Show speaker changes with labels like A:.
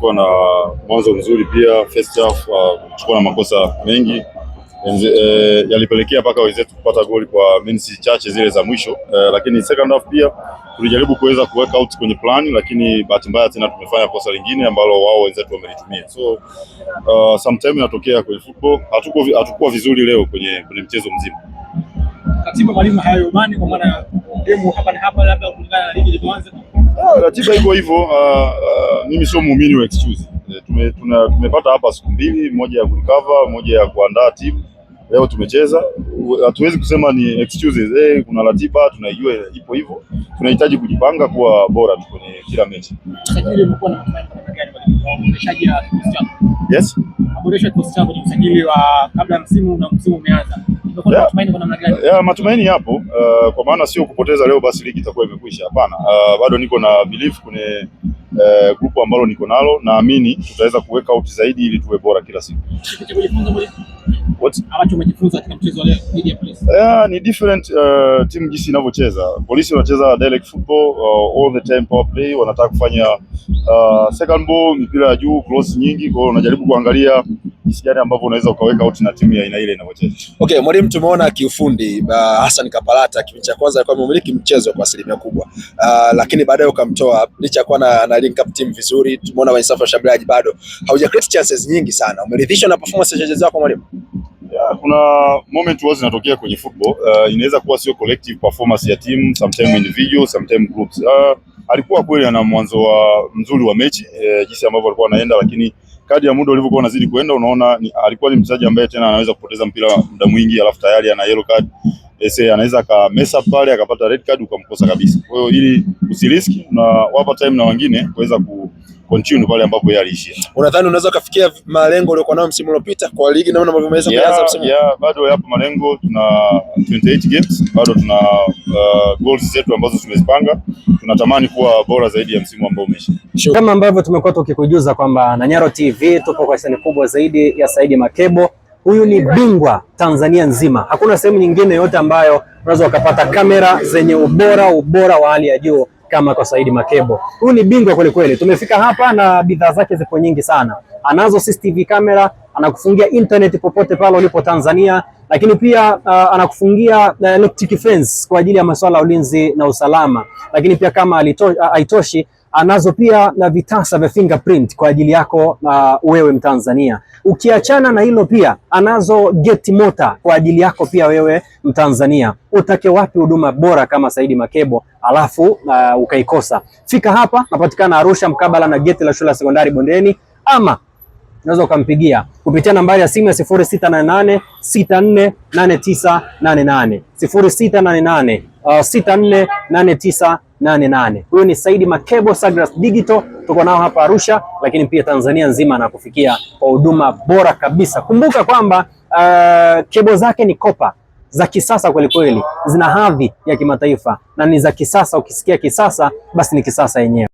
A: tulikuwa na mwanzo mzuri pia. First half tulikuwa na makosa mengi yalipelekea mpaka wenzetu kupata goli kwa minutes chache zile za mwisho, lakini second half pia tulijaribu kuweza kuweka out kwenye plan, lakini bahati mbaya tena tumefanya kosa lingine ambalo wao wenzetu wamelitumia. So sometimes inatokea kwenye football, hatukuwa vizuri leo kwenye mchezo mzima.
B: Katiba mwalimu hayomani kwa maana game hapa labda kulingana na ligi ilianza.
A: Ratiba iko hivyo. Mimi sio muumini wa excuse. Tumepata hapa siku mbili, moja ya recover, moja ya kuandaa timu. Leo tumecheza, hatuwezi kusema ni excuses. Kuna ratiba tunaijua ipo hivyo, tunahitaji kujipanga kuwa bora kwenye kila mechi.
B: Sajili umekuwa na matumaini gani kwa uboreshaji wa kikosi chako?
A: Yes.
B: Kuboresha kikosi chako ni msajili wa kabla msimu na msimu umeanza. Umekuwa na matumaini kwa namna gani?
A: Matumaini yapo, kwa maana sio kupoteza leo basi ligi itakuwa imekwisha. Hapana, bado niko na belief kwenye grupu ambalo niko nalo, naamini tutaweza kuweka out zaidi ili tuwe bora kila siku.
B: Ambacho umejifunza katika mchezo leo dhidi ya Police?
A: Ni different team jinsi inavyocheza. Polisi wanacheza direct football, all the time power play, wanataka kufanya second ball, mipira ya juu, cross nyingi, kwa hiyo unajaribu kuangalia jinsi gani ambavyo unaweza ukaweka out na timu ya aina ile inavyocheza.
C: Okay, mwalimu, tumeona kiufundi Hassan Kapalata kipindi cha kwanza alikuwa amemiliki mchezo kwa asilimia kubwa, lakini baadaye ukamtoa licha ya kuwa na link up team vizuri. Tumeona kwenye safu ya shambuliaji bado hauja create chances nyingi sana. Umeridhishwa na performance ya wachezaji wako mwalimu?
A: Kuna moment huwa zinatokea kwenye football, inaweza kuwa sio collective performance ya team, sometimes individual, sometimes groups. Alikuwa kweli ana mwanzo mzuri wa mechi, jinsi ambavyo alikuwa anaenda, lakini kadri ya muda ulivyokuwa unazidi kuenda unaona alikuwa ni mchezaji ambaye tena anaweza kupoteza mpira muda mwingi, alafu tayari ana yellow card. Anaweza ka mess up pale akapata red card ukamkosa kabisa. Kwa hiyo ili usiriski na wapa time na wengine kuweza continue pale ambapo yeye aliishia.
C: Unadhani unaweza kufikia malengo uliokuwa nayo msimu uliopita kwa ligi naona ambavyo umeweza kuanza msimu?
A: Bado yapo malengo, tuna 28 games, bado tuna goals zetu ambazo tumezipanga. Tunatamani kuwa bora zaidi ya msimu ambao umeisha.
D: Kama ambavyo tumekuwa tukikujuza kwamba na Nyaro TV tupo kwa hisani kubwa zaidi ya Saidi Makebo. Huyu ni bingwa Tanzania nzima. Hakuna sehemu nyingine yote ambayo unaweza ukapata kamera zenye ubora wa hali ya juu kama kwa Saidi Makebo. Huyu ni bingwa kweli kweli. Tumefika hapa na bidhaa zake zipo nyingi sana. Anazo CCTV kamera, anakufungia internet popote pale ulipo Tanzania, lakini pia anakufungia electric fence kwa ajili ya masuala ya ulinzi na usalama. Lakini pia kama haitoshi, anazo pia na vitasa vya fingerprint kwa ajili yako wewe Mtanzania. Ukiachana na hilo pia anazo gate motor kwa ajili yako pia wewe Mtanzania. Utake wapi huduma bora kama Saidi Makebo alafu ukaikosa? Fika hapa, napatikana Arusha mkabala na gate la shule ya sekondari Bondeni, ama unaweza ukampigia kupitia nambari ya simu ya 0688 648988 0688 648988. Huyo ni Saidi Makebo Sagras Digital, tuko nao hapa Arusha, lakini pia Tanzania nzima na kufikia kwa huduma bora kabisa. Kumbuka kwamba kebo zake ni kopa za kisasa kweli kweli, zina hadhi ya kimataifa na ni za kisasa. Ukisikia kisasa basi ni kisasa yenyewe.